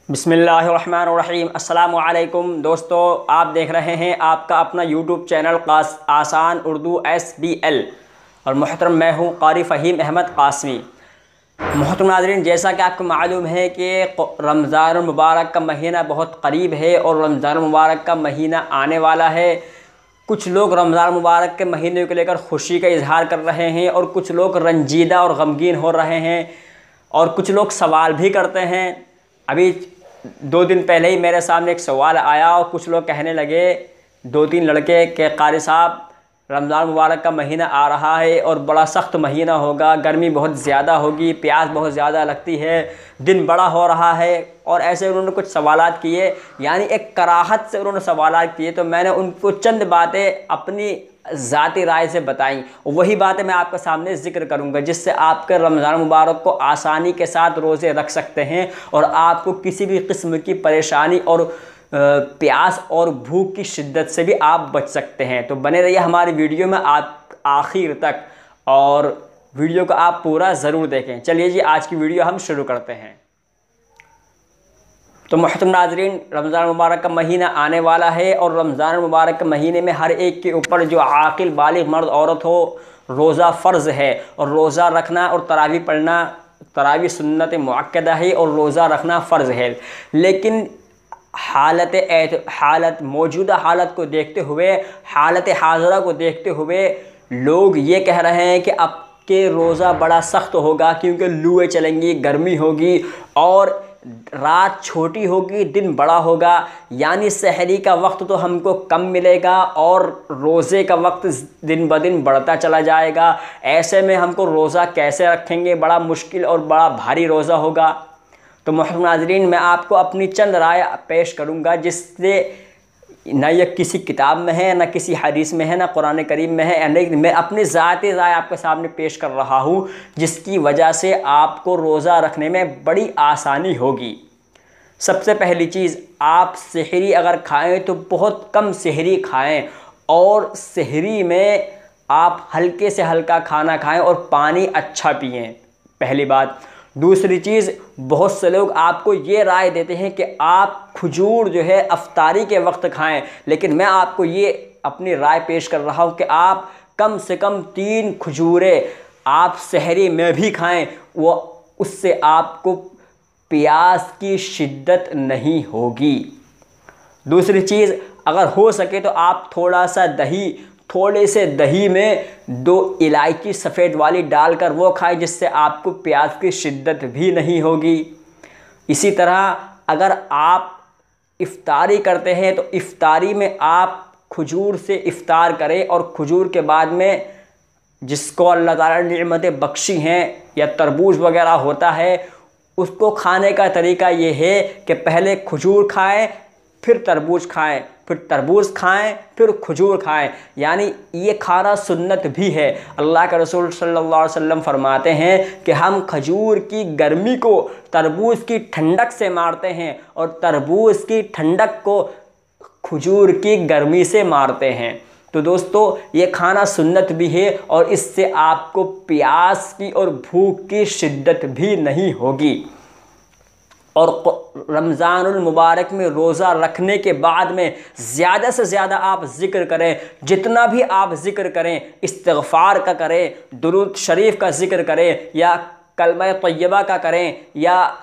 बिस्मिल्लाहिर्रहमानिर्रहीम। अस्सलामु अलैकुम दोस्तों, आप देख रहे हैं आपका अपना यूट्यूब चैनल आसान उर्दू SBL और मोहतरम मैं हूँ क़ारी फ़हीम अहमद क़ासमी। मोहतरम नाज़रीन, जैसा कि आपको मालूम है कि रमज़ान मुबारक का महीना बहुत करीब है और रमज़ान मुबारक का महीना आने वाला है। कुछ लोग रमज़ान मुबारक के महीने को लेकर खुशी का इजहार कर रहे हैं और कुछ लोग रंजीदा और गमगीन हो रहे हैं और कुछ लोग सवाल भी करते हैं। अभी 2 दिन पहले ही मेरे सामने एक सवाल आया और कुछ लोग कहने लगे, 2-3 लड़के के क़ारी साहब, रमज़ान मुबारक का महीना आ रहा है और बड़ा सख्त महीना होगा, गर्मी बहुत ज़्यादा होगी, प्यास बहुत ज़्यादा लगती है, दिन बड़ा हो रहा है। और ऐसे उन्होंने कुछ सवालात किए, यानी एक कराहत से उन्होंने सवालात किए। तो मैंने उनको चंद बातें अपनी ज़ाती राय से बताई, वही बातें मैं आपके सामने ज़िक्र करूंगा, जिससे आपके रमज़ान मुबारक को आसानी के साथ रोज़े रख सकते हैं और आपको किसी भी किस्म की परेशानी और प्यास और भूख की शिद्दत से भी आप बच सकते हैं। तो बने रहिए हमारी वीडियो में आप आखिर तक और वीडियो को आप पूरा ज़रूर देखें। चलिए जी, आज की वीडियो हम शुरू करते हैं। तो मोहतरम नाज़रीन, रमज़ान मुबारक का महीना आने वाला है और रमज़ान मुबारक के महीने में हर एक के ऊपर जो आकिल बालिग मर्द औरत हो, रोज़ा फ़र्ज़ है और रोज़ा रखना और तरावी पढ़ना, तरावी सुन्नत मुअक्कदा है और रोज़ा रखना फ़र्ज़ है। लेकिन मौजूदा हालत को देखते हुए, हालत हाज़िरा को देखते हुए लोग ये कह रहे हैं कि अब के रोज़ा बड़ा सख्त होगा, क्योंकि लूएँ चलेंगी, गर्मी होगी और रात छोटी होगी, दिन बड़ा होगा। यानी सहरी का वक्त तो हमको कम मिलेगा और रोज़े का वक्त दिन ब दिन बढ़ता चला जाएगा। ऐसे में हमको रोज़ा कैसे रखेंगे, बड़ा मुश्किल और बड़ा भारी रोज़ा होगा। तो मोहतरम नाज़रीन, मैं आपको अपनी चंद राय पेश करूंगा, जिससे न ये किसी किताब में है, न किसी हदीस में है, न कुरान करीम में है, नहीं, मैं अपनी ज़ाती राय आपके सामने पेश कर रहा हूँ, जिसकी वजह से आपको रोज़ा रखने में बड़ी आसानी होगी। सबसे पहली चीज़, आप सहरी अगर खाएं तो बहुत कम सहरी खाएं और सहरी में आप हल्के से हल्का खाना खाएं और पानी अच्छा पिएं, पहली बात। दूसरी चीज़, बहुत से लोग आपको ये राय देते हैं कि आप खजूर जो है अफ्तारी के वक्त खाएं, लेकिन मैं आपको ये अपनी राय पेश कर रहा हूँ कि आप कम से कम 3 खजूरें आप सहरी में भी खाएं, वो उससे आपको प्यास की शिद्दत नहीं होगी। दूसरी चीज़, अगर हो सके तो आप थोड़े से दही में 2 इलायची सफ़ेद वाली डालकर वो खाएं, जिससे आपको प्यास की शिद्दत भी नहीं होगी। इसी तरह अगर आप इफ्तारी करते हैं तो इफ्तारी में आप खजूर से इफ्तार करें और खजूर के बाद में जिसको अल्लाह ताला ने नेमतें बख्शी हैं या तरबूज वगैरह होता है, उसको खाने का तरीका ये है कि पहले खजूर खाएं, फिर तरबूज खाएं, फिर तरबूज खाएं, फिर खजूर खाएं। यानी ये खाना सुन्नत भी है। अल्लाह के रसूल सल्लल्लाहु अलैहि वसल्लम फरमाते हैं कि हम खजूर की गर्मी को तरबूज की ठंडक से मारते हैं और तरबूज की ठंडक को खजूर की गर्मी से मारते हैं। तो दोस्तों, ये खाना सुन्नत भी है और इससे आपको प्यास की और भूख की शिद्दत भी नहीं होगी। और रमज़ानुल मुबारक में रोज़ा रखने के बाद में ज़्यादा से ज़्यादा आप ज़िक्र करें, जितना भी आप ज़िक्र करें, इस्तिग़फ़ार का करें, दुरूद शरीफ का ज़िक्र करें या कलमा तय्यबा का करें या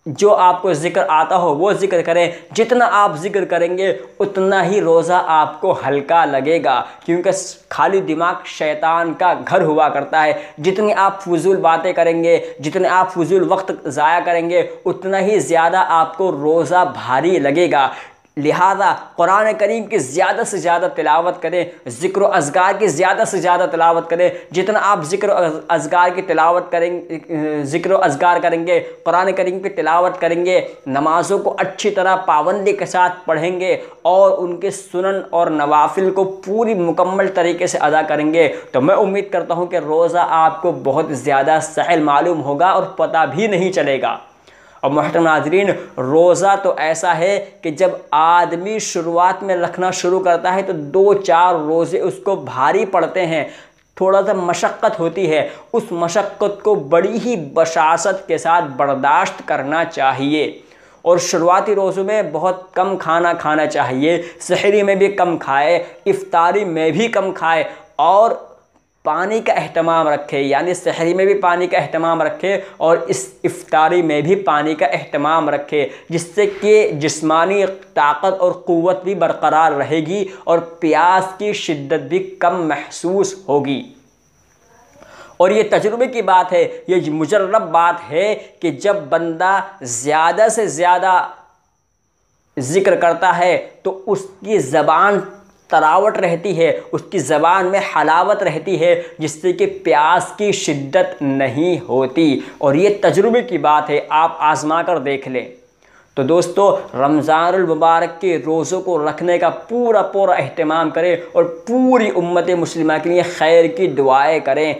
जो आपको ज़िक्र आता हो वो ज़िक्र करें। जितना आप ज़िक्र करेंगे उतना ही रोज़ा आपको हल्का लगेगा, क्योंकि खाली दिमाग शैतान का घर हुआ करता है। जितनी आप फजूल बातें करेंगे, जितने आप फजूल वक्त ज़ाया करेंगे, उतना ही ज़्यादा आपको रोज़ा भारी लगेगा। लिहाजा कुरान करीम की ज़्यादा से ज़्यादा तिलावत करें, ज़िक्र अज़गार की ज़्यादा से ज़्यादा तिलावत करें। जितना आप ज़िक्र अज़गार की तिलावत करेंगे, ज़िक्र अज़गार करेंगे, कुरान करीम की तिलावत करेंगे, नमाज़ों को अच्छी तरह पाबंदी के साथ पढ़ेंगे और उनके सुनन और नवाफिल को पूरी मुकम्मल तरीके से अदा करेंगे, तो मैं उम्मीद करता हूँ कि रोज़ा आपको बहुत ज़्यादा सहल मालूम होगा और पता भी नहीं चलेगा। और मोहतरम नाज़रीन, रोज़ा तो ऐसा है कि जब आदमी शुरुआत में रखना शुरू करता है तो 2-4 रोज़े उसको भारी पड़ते हैं, थोड़ा सा मशक्क़त होती है। उस मशक्क़त को बड़ी ही बशासत के साथ बर्दाश्त करना चाहिए और शुरुआती रोज़ों में बहुत कम खाना खाना चाहिए, सहरी में भी कम खाए, इफ्तारी में भी कम खाए और पानी का अहतमाम रखे, यानी सहरी में भी पानी का अहतमाम रखे और इस इफ्तारी में भी पानी का अहतमाम रखे, जिससे कि जिस्मानी ताकत और क़ुव्वत भी बरकरार रहेगी और प्यास की शिद्दत भी कम महसूस होगी। और ये तजुर्बे की बात है, ये मुजर्रब बात है कि जब बंदा ज़्यादा से ज़्यादा ज़िक्र करता है तो उसकी ज़बान तरावट रहती है, उसकी ज़बान में हलावत रहती है, जिससे कि प्यास की शिद्दत नहीं होती। और ये तजुर्बे की बात है, आप आज़मा कर देख लें। तो दोस्तों, रमज़ानुल मुबारक के रोज़ों को रखने का पूरा पूरा अहतमाम करें और पूरी उम्मत मुस्लिमा के लिए खैर की दुआएं करें।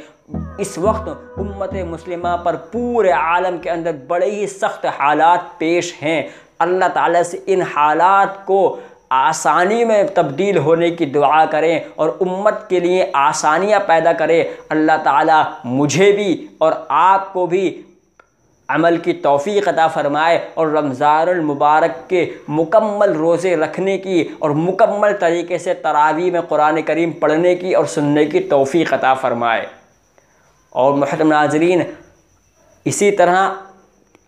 इस वक्त उम्मत मुस्लिमा पर पूरे आलम के अंदर बड़े ही सख्त हालात पेश हैं। अल्लाह ताला से इन हालात को आसानी में तब्दील होने की दुआ करें और उम्मत के लिए आसानियाँ पैदा करें। अल्लाह ताला मुझे भी और आपको भी अमल की तौफ़ीक़ अता फ़रमाए और रमज़ानुल मुबारक के मुकम्मल रोज़े रखने की और मुकम्मल तरीके से तरावी में कुरान करीम पढ़ने की और सुनने की तौफ़ीक़ अता फ़रमाए। और मुहतरम नाज़रीन, इसी तरह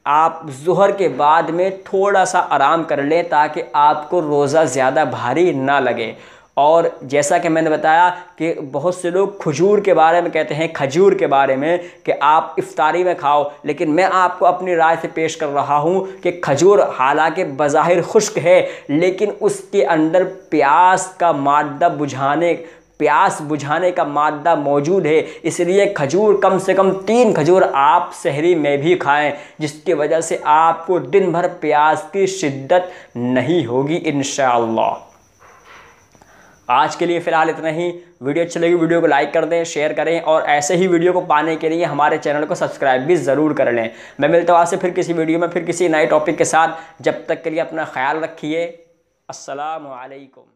आप ज़ुहर के बाद में थोड़ा सा आराम कर लें ताकि आपको रोज़ा ज़्यादा भारी ना लगे। और जैसा कि मैंने बताया कि बहुत से लोग खजूर के बारे में कहते हैं, खजूर के बारे में कि आप इफ्तारी में खाओ, लेकिन मैं आपको अपनी राय से पेश कर रहा हूँ कि खजूर हालांकि बज़ाहिर खुश्क है, लेकिन उसके अंदर प्यास बुझाने का मादा मौजूद है। इसलिए खजूर कम से कम 3 खजूर आप सहरी में भी खाएं, जिसकी वजह से आपको दिन भर प्यास की शिद्दत नहीं होगी इंशाअल्लाह। आज के लिए फ़िलहाल इतना ही। वीडियो अच्छी लगी वीडियो को लाइक कर दें, शेयर करें और ऐसे ही वीडियो को पाने के लिए हमारे चैनल को सब्सक्राइब भी ज़रूर कर लें। मैं मिलता हूँ आपसे फिर किसी वीडियो में, फिर किसी नए टॉपिक के साथ। जब तक के लिए अपना ख्याल रखिए। अस्सलामु अलैकुम।